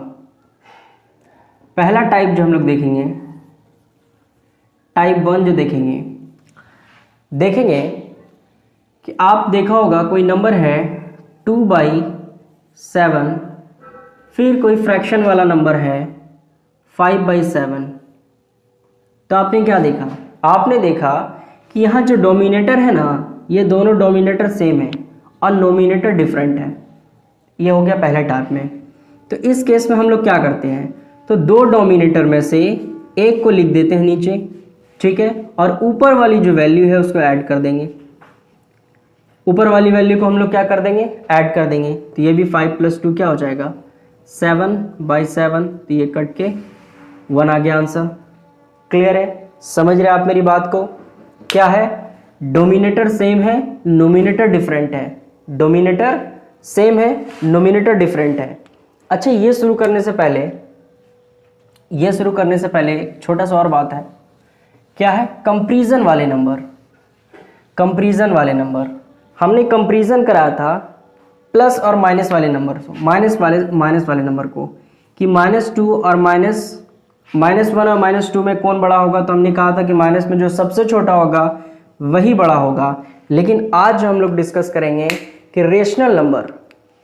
पहला टाइप जो हम लोग देखेंगे, टाइप 1 जो देखेंगे कि आप देखा होगा कोई नंबर है 2/7, फिर कोई फ्रैक्शन वाला नंबर है 5/7। तो आपने क्या देखा, आपने देखा कि यहाँ जो डोमिनेटर है ना, ये दोनों डोमिनेटर सेम है और नोमिनेटर डिफरेंट है। ये हो गया पहले टाइप में। तो इस केस में हम लोग क्या करते हैं, तो 2 डोमिनेटर में से एक को लिख देते हैं नीचे, ठीक है, और ऊपर वाली जो वैल्यू है उसको ऐड कर देंगे। ऊपर वाली वैल्यू को हम लोग क्या कर देंगे, ऐड कर देंगे। तो ये भी 5 + 2 क्या हो जाएगा, 7/7। तो ये कट के 1 आ गया आंसर। क्लियर है, समझ रहे आप मेरी बात को? क्या है, डोमिनेटर सेम है, नोमिनेटर डिफरेंट है। डोमिनेटर सेम है, नोमिनेटर डिफरेंट है। अच्छा, ये शुरू करने से पहले एक छोटा सा और बात है। क्या है, कंपैरिजन वाले नंबर। हमने कंपैरिजन कराया था प्लस और माइनस वाले नंबर, माइनस वाले नंबर को, कि -2 और -1 और -2 में कौन बड़ा होगा। तो हमने कहा था कि माइनस में जो सबसे छोटा होगा वही बड़ा होगा। लेकिन आज जो हम लोग डिस्कस करेंगे कि रेशनल नंबर,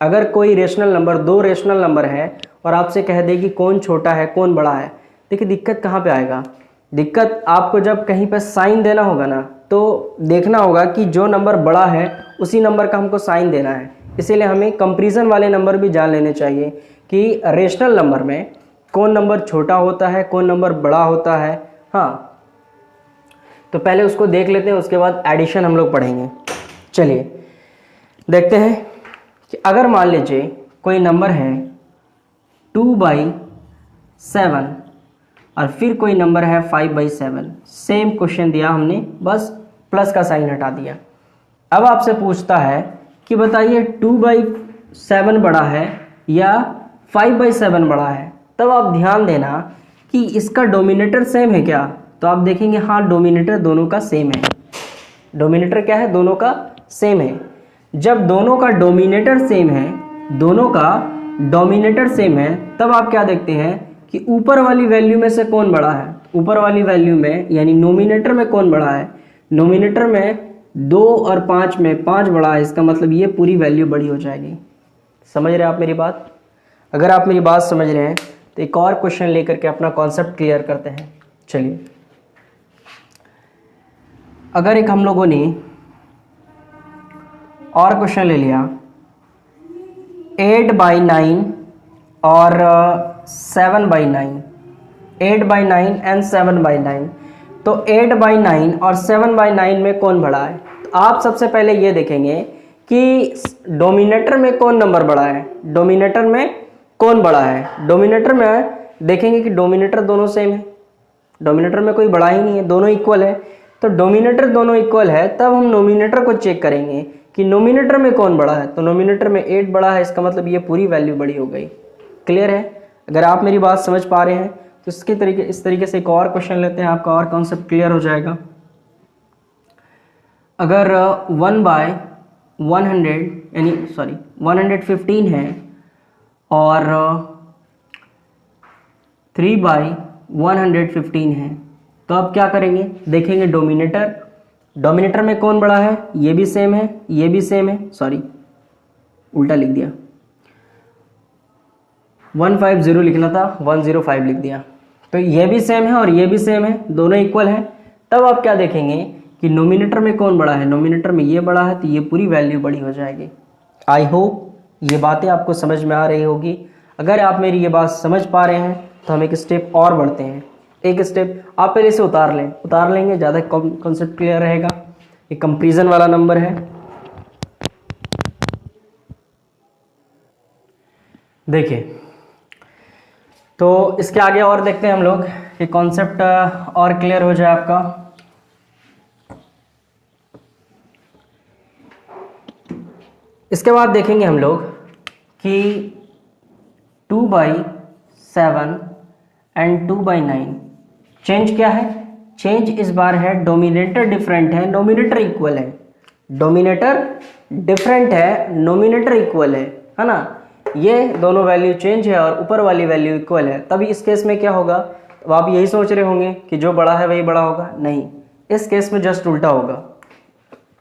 अगर कोई रेशनल नंबर, 2 रेशनल नंबर है और आपसे कह दे कि कौन छोटा है कौन बड़ा है, देखिए दिक्कत कहाँ पे आएगा। दिक्कत आपको जब कहीं पर साइन देना होगा ना, तो देखना होगा कि जो नंबर बड़ा है उसी नंबर का हमको साइन देना है। इसीलिए हमें कंपैरिजन वाले नंबर भी जान लेने चाहिए कि रेशनल नंबर में कौन नंबर छोटा होता है, कौन नंबर बड़ा होता है। हाँ, तो पहले उसको देख लेते हैं, उसके बाद एडिशन हम लोग पढ़ेंगे। चलिए देखते हैं कि अगर मान लीजिए कोई नंबर है 2/7 और फिर कोई नंबर है 5/7, सेम क्वेश्चन दिया हमने, बस प्लस का साइन हटा दिया। अब आपसे पूछता है कि बताइए 2/7 बड़ा है या 5/7 बड़ा है। तब आप ध्यान देना कि इसका डोमिनेटर सेम है क्या। तो आप देखेंगे हाँ, डोमिनेटर दोनों का सेम है। डोमिनेटर क्या है, दोनों का सेम है। जब दोनों का डोमिनेटर सेम है, तब आप क्या देखते हैं कि ऊपर वाली वैल्यू में से कौन बड़ा है। ऊपर वाली वैल्यू में यानी नोमिनेटर में कौन बड़ा है। नोमिनेटर में 2 और 5 में 5 बड़ा है, इसका मतलब ये पूरी वैल्यू बड़ी हो जाएगी। समझ रहे हैं आप मेरी बात? अगर आप मेरी बात समझ रहे हैं तो एक और क्वेश्चन लेकर के अपना कॉन्सेप्ट क्लियर करते हैं। चलिए, अगर एक हम लोगों ने और क्वेश्चन ले लिया 8/9 और 7/9, 8/9 एंड 7/9। तो 8/9 और 7/9 में कौन बड़ा है। तो आप सबसे पहले ये देखेंगे कि डोमिनेटर में कौन नंबर बड़ा है, डोमिनेटर में कौन बड़ा है। डोमिनेटर में देखेंगे कि डोमिनेटर दोनों सेम है, डोमिनेटर में कोई बड़ा ही नहीं है, दोनों इक्वल है। तो डोमिनेटर दोनों इक्वल है, तब हम नोमिनेटर को चेक करेंगे कि नोमिनेटर में कौन बड़ा है। तो नोमिनेटर में 8 बड़ा है, इसका मतलब ये पूरी वैल्यू बड़ी हो गई। क्लियर है? अगर आप मेरी बात समझ पा रहे हैं तो इस तरीके से एक और क्वेश्चन लेते हैं, आपका और कॉन्सेप्ट क्लियर हो जाएगा। अगर 1/115 है और 3/115 है, तो आप क्या करेंगे, देखेंगे डोमिनेटर में कौन बड़ा है, ये भी सेम है, ये भी सेम है, सॉरी उल्टा लिख दिया, 150 लिखना था, 105 लिख दिया। तो ये भी सेम है और ये भी सेम है, दोनों इक्वल है। तब आप क्या देखेंगे कि नोमिनेटर में कौन बड़ा है, नोमिनेटर में ये बड़ा है, तो ये पूरी वैल्यू बड़ी हो जाएगी। आई होप ये बातें आपको समझ में आ रही होगी। अगर आप मेरी ये बात समझ पा रहे हैं तो हम एक स्टेप और बढ़ते हैं। एक स्टेप आप पहले से उतार लेंगे, ज़्यादा कॉन्सेप्ट क्लियर रहेगा। ये कंपैरिजन वाला नंबर है, देखिए। तो इसके आगे और देखते हैं हम लोग कि कॉन्सेप्ट और क्लियर हो जाए आपका। इसके बाद देखेंगे हम लोग कि 2/7 एंड 2/9 चेंज क्या है, चेंज इस बार है डोमिनेटर डिफरेंट है, नोमिनेटर इक्वल है। डोमिनेटर डिफरेंट है, नोमिनेटर इक्वल है ना। ये दोनों वैल्यू चेंज है और ऊपर वाली वैल्यू इक्वल है। तभी इस केस में क्या होगा, तो आप यही सोच रहे होंगे कि जो बड़ा है वही बड़ा होगा, नहीं, इस केस में जस्ट उल्टा होगा।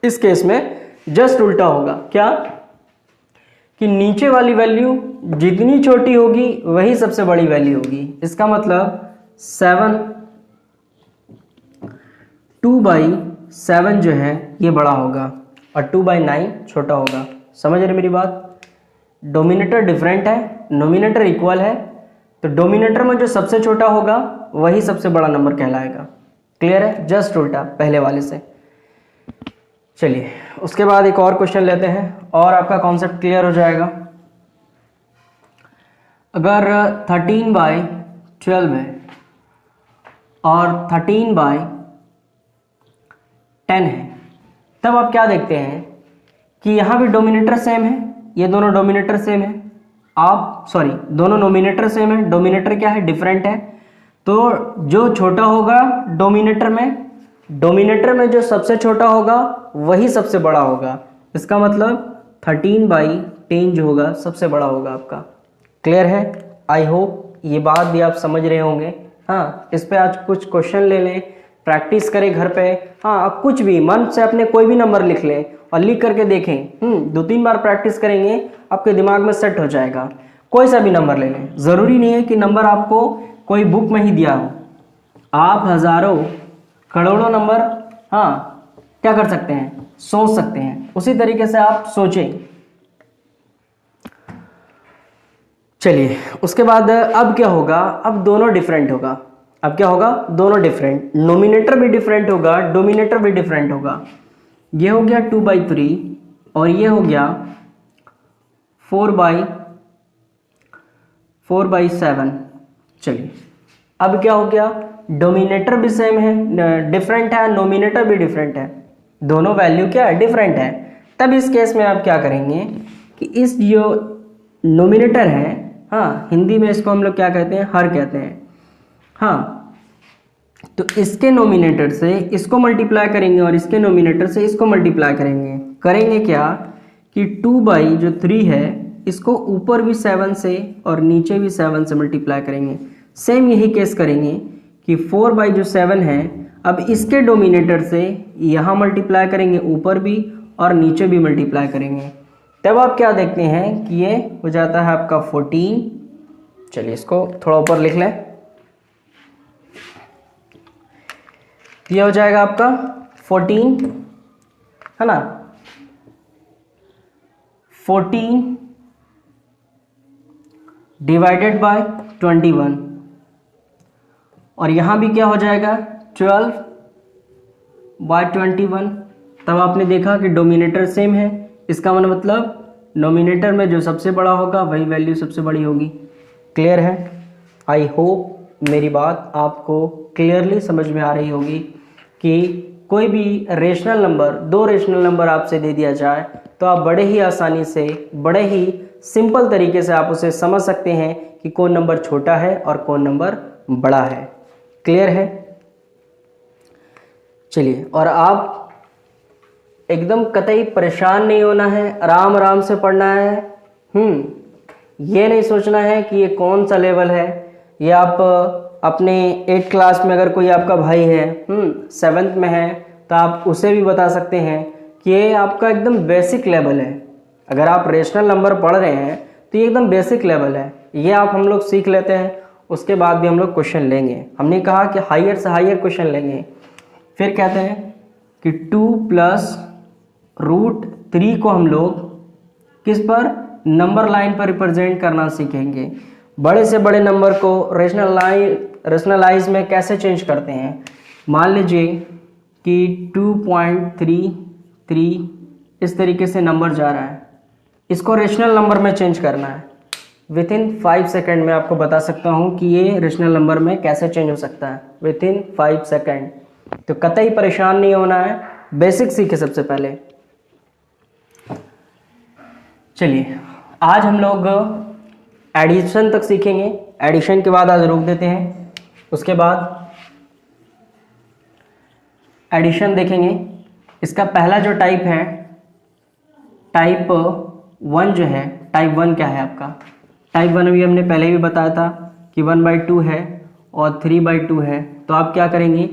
इस केस में जस्ट उल्टा होगा, क्या कि नीचे वाली वैल्यू जितनी छोटी होगी वही सबसे बड़ी वैल्यू होगी। इसका मतलब 2/7 जो है ये बड़ा होगा और 2/9 छोटा होगा। समझ रहे मेरी बात। डोमिनेटर डिफरेंट है, नोमिनेटर इक्वल है, तो डोमिनेटर में जो सबसे छोटा होगा वही सबसे बड़ा नंबर कहलाएगा। क्लियर है, जस्ट उल्टा पहले वाले से। चलिए उसके बाद एक और क्वेश्चन लेते हैं और आपका कॉन्सेप्ट क्लियर हो जाएगा। अगर 13/12 है और 13/10 है, तब आप क्या देखते हैं कि यहाँ भी डोमिनेटर सेम है, ये दोनों डोमिनेटर सेम है, दोनों नोमिनेटर सेम है, डोमिनेटर क्या है, डिफरेंट है। तो जो छोटा होगा डोमिनेटर में जो सबसे छोटा होगा वही सबसे बड़ा होगा। इसका मतलब 13/10 जो होगा सबसे बड़ा होगा आपका। क्लियर है, आई होप ये बात भी आप समझ रहे होंगे। हाँ, इस पे आज कुछ क्वेश्चन ले लें, प्रैक्टिस करें घर पे। हाँ, आप कुछ भी मन से अपने कोई भी नंबर लिख लें और लिख करके देखें। 2-3 बार प्रैक्टिस करेंगे, आपके दिमाग में सेट हो जाएगा। कोई सा भी नंबर ले लें, ज़रूरी नहीं है कि नंबर आपको कोई बुक में ही दिया हो। आप हज़ारों करोड़ों नंबर क्या कर सकते हैं, सोच सकते हैं। उसी तरीके से आप सोचें। चलिए उसके बाद अब क्या होगा, अब दोनों डिफरेंट होगा। अब क्या होगा, दोनों डिफरेंट, नोमिनेटर भी डिफरेंट होगा, डोमिनेटर भी डिफरेंट होगा। ये हो गया 2/3 और ये हो गया 4/7। चलिए अब क्या हो गया, डोमिनेटर भी सेम है, डिफरेंट है, नोमिनेटर भी डिफरेंट है, दोनों वैल्यू क्या है, डिफरेंट है। तब इस केस में आप क्या करेंगे कि इस जो नोमिनेटर है, हिंदी में इसको हम लोग क्या कहते हैं, हर कहते हैं। तो इसके नोमिनेटर से इसको मल्टीप्लाई करेंगे और इसके नोमिनेटर से इसको मल्टीप्लाई करेंगे क्या कि 2/3 है, इसको ऊपर भी 7 से और नीचे भी 7 से मल्टीप्लाई करेंगे। सेम यही केस करेंगे कि 4/7 है, अब इसके डोमिनेटर से यहाँ मल्टीप्लाई करेंगे, ऊपर भी और नीचे भी मल्टीप्लाई करेंगे। तब आप क्या देखते हैं कि ये हो जाता है आपका 14। चलिए इसको थोड़ा ऊपर लिख लें, ये हो जाएगा आपका 14, है ना। 14 डिवाइडेड बाय 21 और यहाँ भी क्या हो जाएगा 12/21। तब आपने देखा कि डोमिनेटर सेम है, इसका मतलब नोमिनेटर में जो सबसे बड़ा होगा वही वैल्यू सबसे बड़ी होगी। क्लियर है, आई होप मेरी बात आपको क्लियरली समझ में आ रही होगी कि कोई भी रेशनल नंबर, 2 रेशनल नंबर आपसे दे दिया जाए तो आप बड़े ही आसानी से, बड़े ही सिंपल तरीके से आप उसे समझ सकते हैं कि कौन नंबर छोटा है और कौन नंबर बड़ा है। क्लियर है? चलिए, और आप एकदम कतई परेशान नहीं होना है, आराम आराम से पढ़ना है। ये नहीं सोचना है कि ये कौन सा लेवल है। ये आप अपने 8th क्लास में अगर कोई आपका भाई है 7th में है तो आप उसे भी बता सकते हैं कि ये आपका एकदम बेसिक लेवल है। अगर आप रेशनल नंबर पढ़ रहे हैं तो ये एकदम बेसिक लेवल है, ये आप हम लोग सीख लेते हैं, उसके बाद भी हम लोग क्वेश्चन लेंगे। हमने कहा कि हायर से हायर क्वेश्चन लेंगे। फिर कहते हैं कि 2 + √3 को हम लोग किस पर, नंबर लाइन पर रिप्रेजेंट करना सीखेंगे। बड़े से बड़े नंबर को रेशनलाइज में कैसे चेंज करते हैं। मान लीजिए कि 2.33 इस तरीके से नंबर जा रहा है, इसको रेशनल नंबर में चेंज करना है। विथिन 5 सेकेंड में आपको बता सकता हूँ कि ये रेशनल नंबर में कैसे चेंज हो सकता है, विथिन 5 सेकेंड। तो कतई परेशान नहीं होना है, बेसिक सीखे सबसे पहले। चलिए, आज हम लोग एडिशन तक सीखेंगे। एडिशन के बाद आज रोक देते हैं, उसके बाद एडिशन देखेंगे। इसका पहला जो टाइप है, टाइप 1 जो है, टाइप 1 क्या है आपका? टाइप 1 अभी हमने पहले भी बताया था कि 1/2 है और 3/2 है। तो आप क्या करेंगे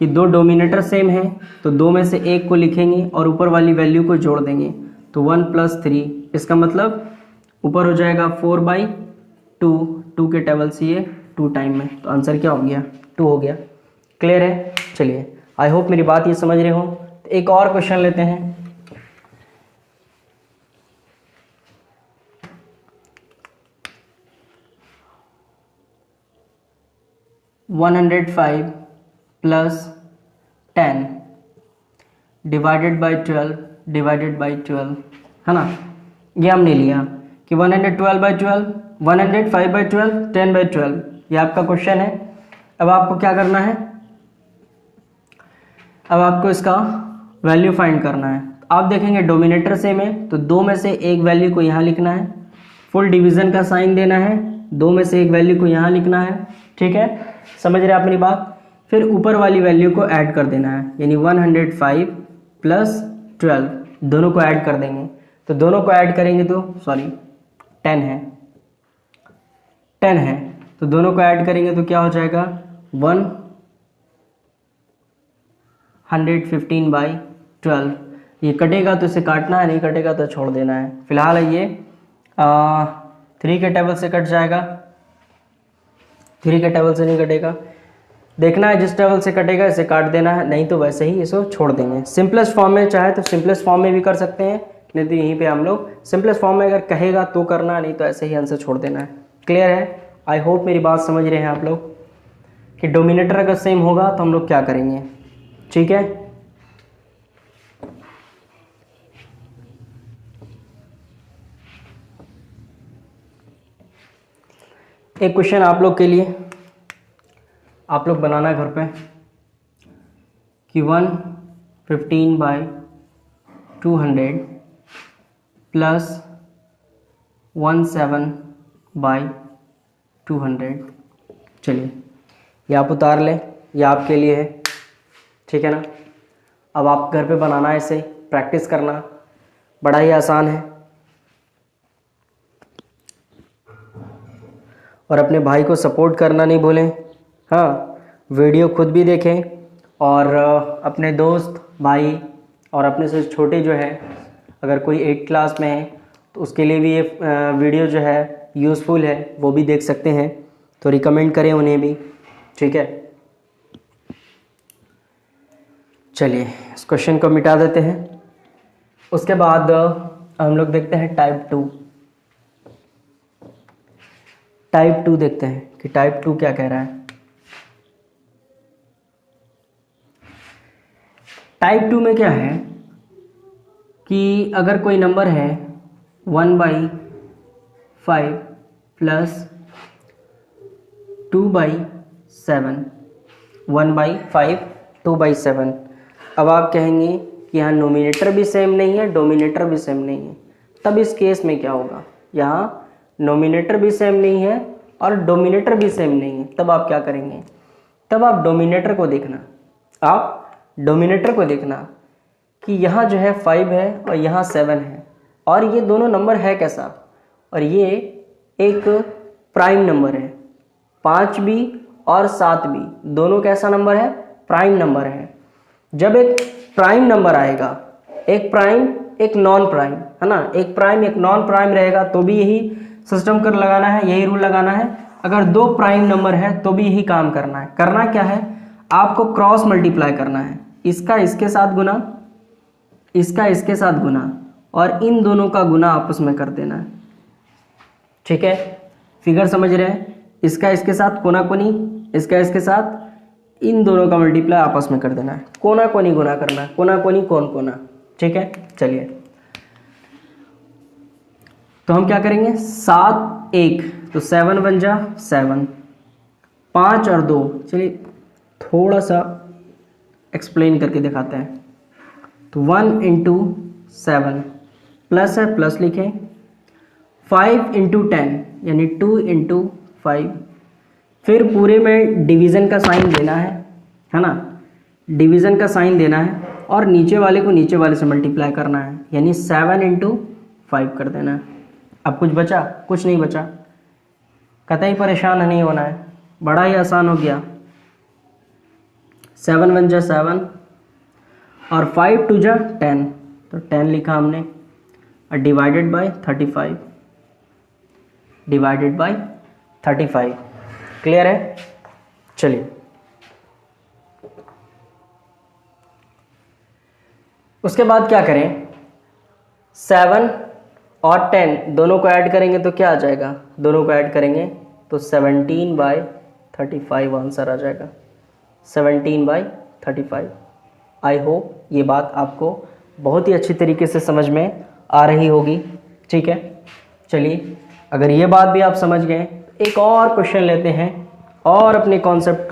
कि दो डोमिनेटर सेम है तो दो में से एक को लिखेंगे और ऊपर वाली वैल्यू को जोड़ देंगे। तो 1 + 3, इसका मतलब ऊपर हो जाएगा 4/2, 2 के टेबल से ये 2 टाइम में, तो आंसर क्या हो गया? 2 हो गया। क्लियर है? चलिए, आई होप मेरी बात ये समझ रहे हो। तो एक और क्वेश्चन लेते हैं। (105 + 10 /12 है ना। ये हमने लिया कि 112/12, 105/12, 10/12, ये आपका क्वेश्चन है। अब आपको क्या करना है, अब आपको इसका वैल्यू फाइंड करना है। आप देखेंगे डोमिनेटर सेम है तो दो में से एक वैल्यू को यहाँ लिखना है, फुल डिवीजन का साइन देना है, दो में से एक वैल्यू को यहाँ लिखना है। ठीक है, समझ रहे आप मेरी बात? फिर ऊपर वाली वैल्यू को ऐड कर देना है, यानी 105 + 12 दोनों को ऐड कर देंगे। तो दोनों को ऐड करेंगे तो 10 है तो दोनों को ऐड करेंगे तो क्या हो जाएगा 115/12। ये कटेगा तो इसे काटना है, नहीं कटेगा तो छोड़ देना है। फिलहाल ये 3 के टेबल से कट जाएगा, 3 के टेबल से नहीं कटेगा। देखना है जिस टेबल से कटेगा इसे काट देना है, नहीं तो वैसे ही इसको छोड़ देंगे। सिंपलेस्ट फॉर्म में चाहे तो सिंपलेस्ट फॉर्म में भी कर सकते हैं, नहीं तो यहीं पे हम लोग सिंपलेस्ट फॉर्म में अगर कहेगा तो करना, नहीं तो ऐसे ही आंसर छोड़ देना है। क्लियर है? आई होप मेरी बात समझ रहे हैं आप लोग कि डोमिनेटर अगर सेम होगा तो हम लोग क्या करेंगे। ठीक है, एक क्वेश्चन आप लोग के लिए, आप लोग बनाना घर पे कि 115/200 + 17/200। चलिए, ये आप उतार लें, ये आपके लिए है। ठीक है ना। अब आप घर पे बनाना है, इसे प्रैक्टिस करना, बड़ा ही आसान है। और अपने भाई को सपोर्ट करना नहीं भूलें। हाँ, वीडियो खुद भी देखें और अपने दोस्त, भाई और अपने से छोटे जो है, अगर कोई 8th क्लास में है तो उसके लिए भी ये वीडियो जो है यूज़फुल है, वो भी देख सकते हैं, तो रिकमेंड करें उन्हें भी। ठीक है, चलिए इस क्वेश्चन को मिटा देते हैं। उसके बाद हम लोग देखते हैं टाइप 2। टाइप 2 देखते हैं कि टाइप 2 क्या कह रहा है। टाइप 2 में क्या है कि अगर कोई नंबर है 1/5 + 2/7, 1/5, 2/7। अब आप कहेंगे कि यहाँ नोमिनेटर भी सेम नहीं है, डोमिनेटर भी सेम नहीं है, तब इस केस में क्या होगा। यहाँ नोमिनेटर भी सेम नहीं है और डोमिनेटर भी सेम नहीं है, तब आप क्या करेंगे, तब आप डोमिनेटर को देखना, आप डोमिनेटर को देखना कि यहाँ जो है 5 है और यहाँ 7 है और ये दोनों नंबर है कैसा, और ये एक प्राइम नंबर है। 5 भी और 7 भी दोनों कैसा नंबर है, प्राइम नंबर है। जब एक प्राइम नंबर आएगा, एक प्राइम एक नॉन प्राइम, है ना, एक प्राइम एक नॉन प्राइम रहेगा तो भी यही सिस्टम कर लगाना है, यही रूल लगाना है। अगर 2 प्राइम नंबर है तो भी यही काम करना है। करना क्या है, आपको क्रॉस मल्टीप्लाई करना है, इसका इसके साथ गुना, इसका इसके साथ गुना और इन दोनों का गुना आपस में कर देना है। ठीक है, फिगर समझ रहे हैं, इसका इसके साथ कोना कोनी, इसका इसके साथ इन दोनों का मल्टीप्लाई आपस में कर देना है, कोना कोनी गुना करना है, कोना कोनी कोन कोना। ठीक है, चलिए तो हम क्या करेंगे, 7 1 तो 7 बन जा 7, 5 और 2, चलिए थोड़ा सा एक्सप्लेन करके दिखाते हैं। तो 1 इंटू 7 प्लस है, प्लस लिखें, 5 इंटू 10 यानी 2 इंटू 5, फिर पूरे में डिवीज़न का साइन देना है ना, डिवीज़न का साइन देना है और नीचे वाले को नीचे वाले से मल्टीप्लाई करना है, यानी 7 इंटू 5 कर देना है। अब कुछ बचा, कुछ नहीं बचा, कतई परेशान नहीं होना है, बड़ा ही आसान हो गया। 7 बन जा 7 और 5 2 जा 10, तो 10 लिखा हमने और divided by 35, divided by 35। Clear है, चलिए उसके बाद क्या करें, 7 और 10 दोनों को ऐड करेंगे तो क्या आ जाएगा, दोनों को ऐड करेंगे तो 17/35 आंसर आ जाएगा, 17/35। आई होप ये बात आपको बहुत ही अच्छी तरीके से समझ में आ रही होगी। ठीक है, चलिए अगर ये बात भी आप समझ गए, एक और क्वेश्चन लेते हैं और अपने कॉन्सेप्ट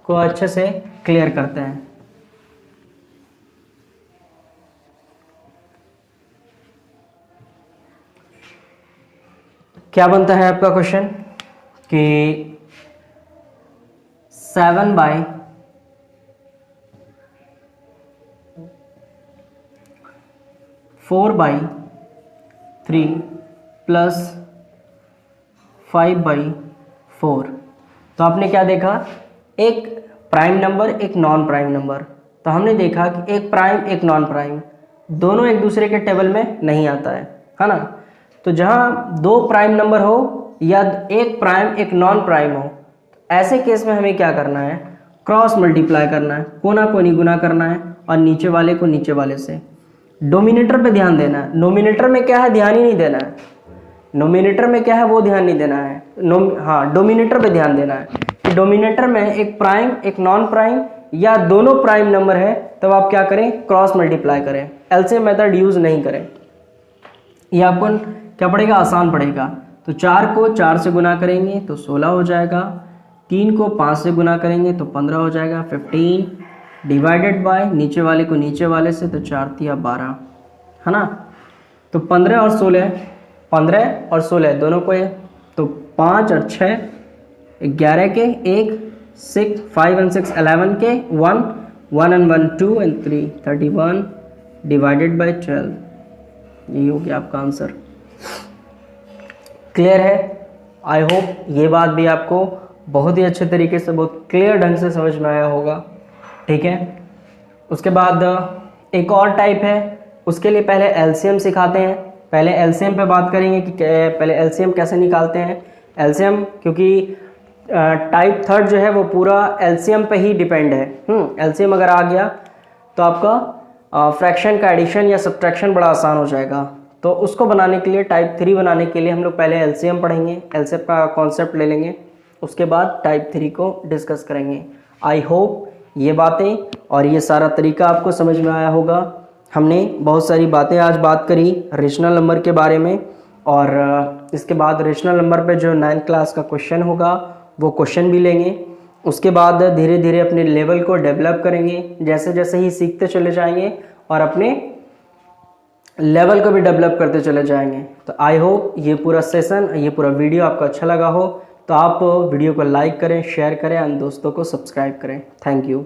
को अच्छे से क्लियर करते हैं। क्या बनता है आपका क्वेश्चन कि 7/4/3 प्लस 5/4। तो आपने क्या देखा, एक प्राइम नंबर एक नॉन प्राइम नंबर। तो हमने देखा कि एक प्राइम एक नॉन प्राइम दोनों एक दूसरे के टेबल में नहीं आता है ना। तो जहाँ 2 प्राइम नंबर हो या एक प्राइम एक नॉन प्राइम हो, ऐसे केस में हमें क्या करना है, क्रॉस मल्टीप्लाई करना है, कोना कोनी गुना करना है और नीचे वाले को नीचे वाले से। डोमिनेटर पे ध्यान देना है, नोमिनेटर में क्या है ध्यान ही नहीं देना है, नोमिनेटर में क्या है वो ध्यान नहीं देना है, डोमिनेटर पे ध्यान देना है कि डोमिनेटर में एक प्राइम एक नॉन प्राइम या दोनों प्राइम नंबर है, तब आप क्या करें, क्रॉस मल्टीप्लाई करें, एलसीएम मेथड यूज नहीं करें। ये आपको क्या पड़ेगा, आसान पड़ेगा। तो 4 को 4 से गुना करेंगे तो 16 हो जाएगा, 3 को 5 से गुना करेंगे तो 15 हो जाएगा, 15 डिवाइडेड बाय नीचे वाले को नीचे वाले से, तो 4 तिया 12, है ना। तो 15 और 16 दोनों को है, तो 5 और 6 11 के, 1 6 5 and 6 11 के, 1 and 1 2 and 3 31 डिवाइडेड बाय 12। यही हो गया आपका आंसर। क्लियर है, आई होप ये बात भी आपको बहुत ही अच्छे तरीके से, बहुत क्लियर ढंग से समझ में आया होगा। ठीक है, उसके बाद एक और टाइप है, उसके लिए पहले एलसीएम सिखाते हैं। पहले एलसीएम पे बात करेंगे कि पहले एलसीएम कैसे निकालते हैं। एलसीएम क्योंकि टाइप थर्ड जो है वो पूरा एलसीएम पे ही डिपेंड है। एलसीएम अगर आ गया तो आपका फ्रैक्शन का एडिशन या सब्ट्रैक्शन बड़ा आसान हो जाएगा। तो उसको बनाने के लिए, टाइप 3 बनाने के लिए हम लोग पहले एलसीएम पढ़ेंगे, एलसीएम का कॉन्सेप्ट ले लेंगे, उसके बाद टाइप 3 को डिस्कस करेंगे। आई होप ये बातें और ये सारा तरीका आपको समझ में आया होगा। हमने बहुत सारी बातें आज बात करी रेशनल नंबर के बारे में, और इसके बाद रेशनल नंबर पे जो 9th क्लास का क्वेश्चन होगा वो क्वेश्चन भी लेंगे। उसके बाद धीरे धीरे अपने लेवल को डेवलप करेंगे, जैसे जैसे ही सीखते चले जाएंगे और अपने लेवल को भी डेवलप करते चले जाएंगे। तो आई होप ये पूरा सेशन, ये पूरा वीडियो आपको अच्छा लगा हो, तो आप वीडियो को लाइक करें, शेयर करें और दोस्तों को सब्सक्राइब करें। Thank you.